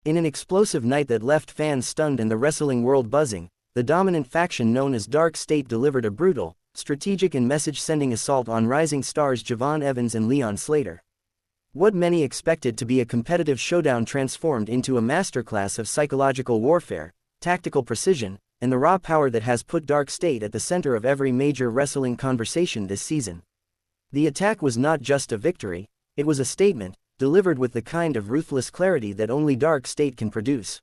In an explosive night that left fans stunned and the wrestling world buzzing, the dominant faction known as DarkState delivered a brutal, strategic and message-sending assault on rising stars Javon Evans and Leon Slater. What many expected to be a competitive showdown transformed into a masterclass of psychological warfare, tactical precision, and the raw power that has put DarkState at the center of every major wrestling conversation this season. The attack was not just a victory, it was a statement, delivered with the kind of ruthless clarity that only DarkState can produce.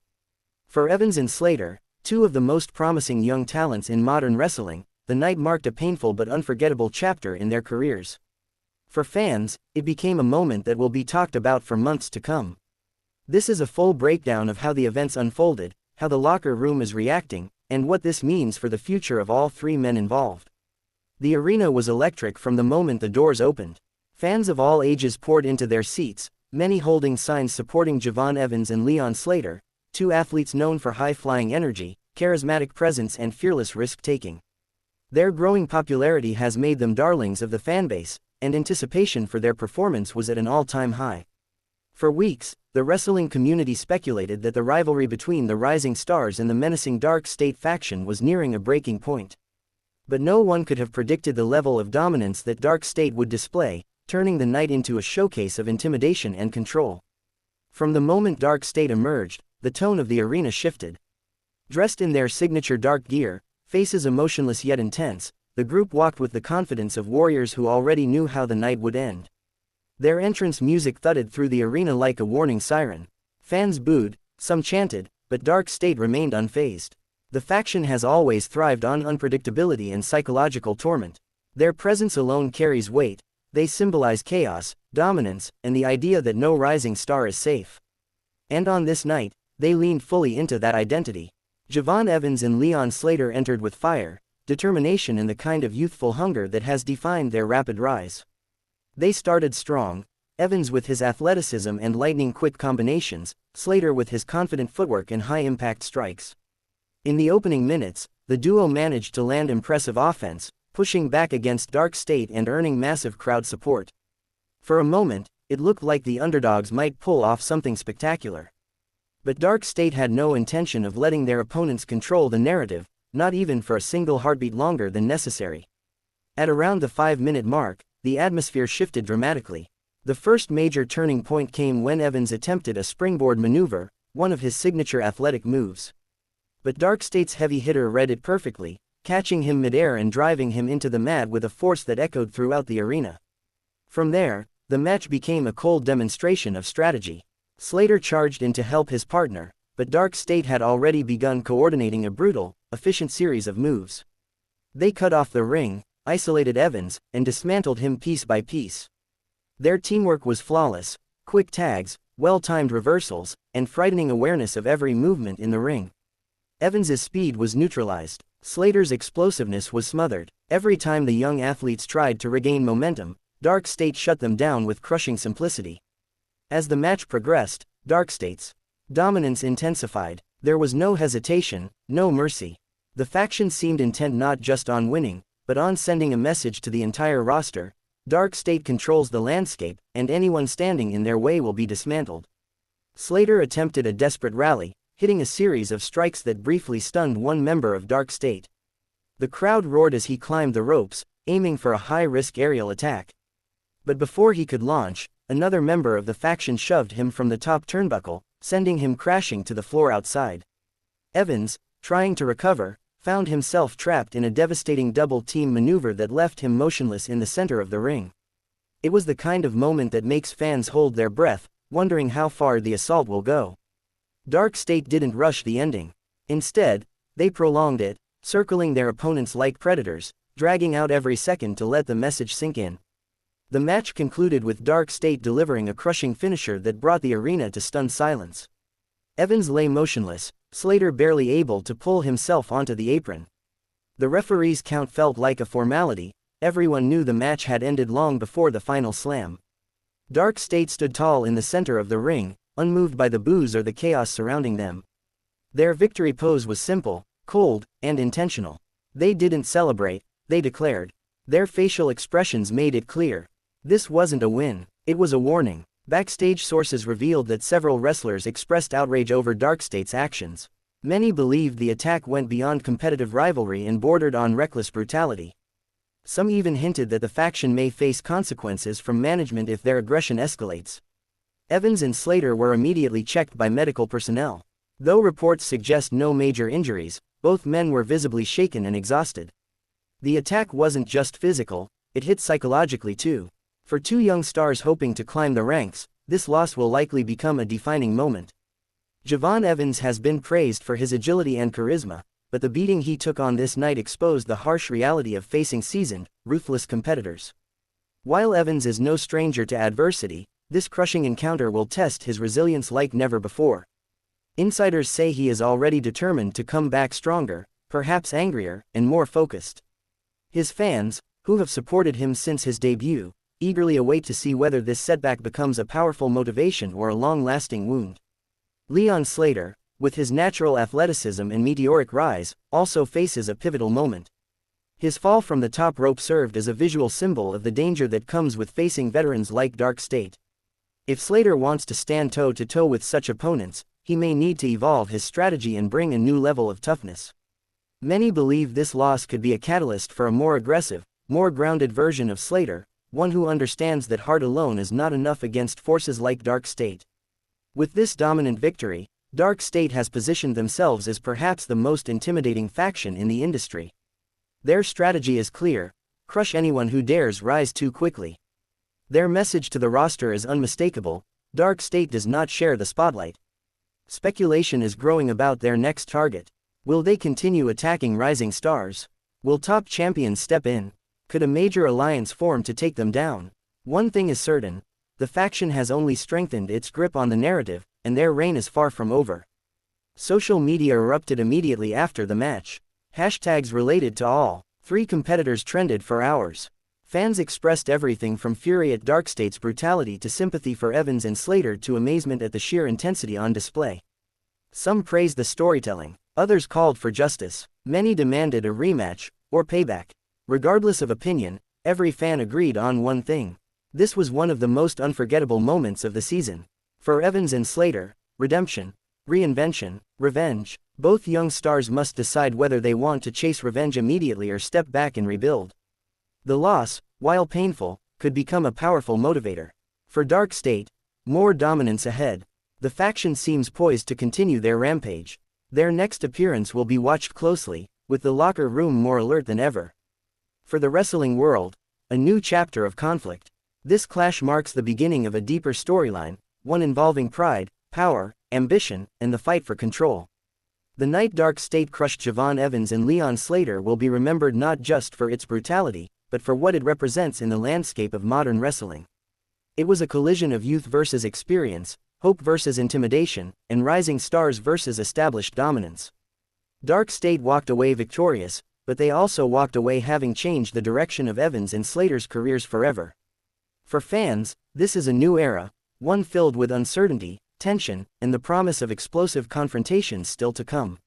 For Evans and Slater, two of the most promising young talents in modern wrestling, the night marked a painful but unforgettable chapter in their careers. For fans, it became a moment that will be talked about for months to come. This is a full breakdown of how the events unfolded, how the locker room is reacting, and what this means for the future of all three men involved. The arena was electric from the moment the doors opened. Fans of all ages poured into their seats, many holding signs supporting Javon Evans and Leon Slater, two athletes known for high-flying energy, charismatic presence and fearless risk-taking. Their growing popularity has made them darlings of the fanbase, and anticipation for their performance was at an all-time high. For weeks, the wrestling community speculated that the rivalry between the rising stars and the menacing DarkState faction was nearing a breaking point. But no one could have predicted the level of dominance that DarkState would display, turning the night into a showcase of intimidation and control. From the moment DarkState emerged, the tone of the arena shifted. Dressed in their signature dark gear, faces emotionless yet intense, the group walked with the confidence of warriors who already knew how the night would end. Their entrance music thudded through the arena like a warning siren. Fans booed, some chanted, but DarkState remained unfazed. The faction has always thrived on unpredictability and psychological torment. Their presence alone carries weight. They symbolize chaos, dominance, and the idea that no rising star is safe. And on this night, they leaned fully into that identity. Javon Evans and Leon Slater entered with fire, determination and the kind of youthful hunger that has defined their rapid rise. They started strong, Evans with his athleticism and lightning-quick combinations, Slater with his confident footwork and high-impact strikes. In the opening minutes, the duo managed to land impressive offense, pushing back against DarkState and earning massive crowd support. For a moment, it looked like the underdogs might pull off something spectacular. But DarkState had no intention of letting their opponents control the narrative, not even for a single heartbeat longer than necessary. At around the 5-minute mark, the atmosphere shifted dramatically. The first major turning point came when Evans attempted a springboard maneuver, one of his signature athletic moves. But DarkState's heavy hitter read it perfectly, catching him midair and driving him into the mat with a force that echoed throughout the arena. From there, the match became a cold demonstration of strategy. Slater charged in to help his partner, but DarkState had already begun coordinating a brutal, efficient series of moves. They cut off the ring, isolated Evans, and dismantled him piece by piece. Their teamwork was flawless, quick tags, well-timed reversals, and frightening awareness of every movement in the ring. Evans's speed was neutralized. Slater's explosiveness was smothered. Every time the young athletes tried to regain momentum, DarkState shut them down with crushing simplicity. As the match progressed, DarkState's dominance intensified. There was no hesitation, no mercy. The faction seemed intent not just on winning, but on sending a message to the entire roster: DarkState controls the landscape, and anyone standing in their way will be dismantled. Slater attempted a desperate rally, hitting a series of strikes that briefly stunned one member of DarkState. The crowd roared as he climbed the ropes, aiming for a high-risk aerial attack. But before he could launch, another member of the faction shoved him from the top turnbuckle, sending him crashing to the floor outside. Evans, trying to recover, found himself trapped in a devastating double-team maneuver that left him motionless in the center of the ring. It was the kind of moment that makes fans hold their breath, wondering how far the assault will go. DarkState didn't rush the ending. Instead, they prolonged it, circling their opponents like predators, dragging out every second to let the message sink in. The match concluded with DarkState delivering a crushing finisher that brought the arena to stunned silence. Evans lay motionless, Slater barely able to pull himself onto the apron. The referee's count felt like a formality. Everyone knew the match had ended long before the final slam. DarkState stood tall in the center of the ring, unmoved by the boos or the chaos surrounding them. Their victory pose was simple, cold, and intentional. They didn't celebrate, they declared. Their facial expressions made it clear. This wasn't a win, it was a warning. Backstage sources revealed that several wrestlers expressed outrage over DarkState's actions. Many believed the attack went beyond competitive rivalry and bordered on reckless brutality. Some even hinted that the faction may face consequences from management if their aggression escalates. Evans and Slater were immediately checked by medical personnel. Though reports suggest no major injuries, both men were visibly shaken and exhausted. The attack wasn't just physical, it hit psychologically too. For two young stars hoping to climb the ranks, this loss will likely become a defining moment. Javon Evans has been praised for his agility and charisma, but the beating he took on this night exposed the harsh reality of facing seasoned, ruthless competitors. While Evans is no stranger to adversity, this crushing encounter will test his resilience like never before. Insiders say he is already determined to come back stronger, perhaps angrier, and more focused. His fans, who have supported him since his debut, eagerly await to see whether this setback becomes a powerful motivation or a long-lasting wound. Leon Slater, with his natural athleticism and meteoric rise, also faces a pivotal moment. His fall from the top rope served as a visual symbol of the danger that comes with facing veterans like DarkState. If Slater wants to stand toe-to-toe with such opponents, he may need to evolve his strategy and bring a new level of toughness. Many believe this loss could be a catalyst for a more aggressive, more grounded version of Slater, one who understands that heart alone is not enough against forces like DarkState. With this dominant victory, DarkState has positioned themselves as perhaps the most intimidating faction in the industry. Their strategy is clear: crush anyone who dares rise too quickly. Their message to the roster is unmistakable: DarkState does not share the spotlight. Speculation is growing about their next target. Will they continue attacking rising stars? Will top champions step in? Could a major alliance form to take them down? One thing is certain: the faction has only strengthened its grip on the narrative, and their reign is far from over. Social media erupted immediately after the match. Hashtags related to all three competitors trended for hours. Fans expressed everything from fury at DarkState's brutality to sympathy for Evans and Slater to amazement at the sheer intensity on display. Some praised the storytelling, others called for justice, many demanded a rematch, or payback. Regardless of opinion, every fan agreed on one thing: this was one of the most unforgettable moments of the season. For Evans and Slater, redemption, reinvention, revenge. Both young stars must decide whether they want to chase revenge immediately or step back and rebuild. The loss, while painful, could become a powerful motivator. For DarkState, more dominance ahead. The faction seems poised to continue their rampage. Their next appearance will be watched closely, with the locker room more alert than ever. For the wrestling world, a new chapter of conflict. This clash marks the beginning of a deeper storyline, one involving pride, power, ambition, and the fight for control. The night DarkState crushed Javon Evans and Leon Slater will be remembered not just for its brutality, but for what it represents in the landscape of modern wrestling. It was a collision of youth versus experience, hope versus intimidation, and rising stars versus established dominance. DarkState walked away victorious, but they also walked away having changed the direction of Evans and Slater's careers forever. For fans, this is a new era, one filled with uncertainty, tension, and the promise of explosive confrontations still to come.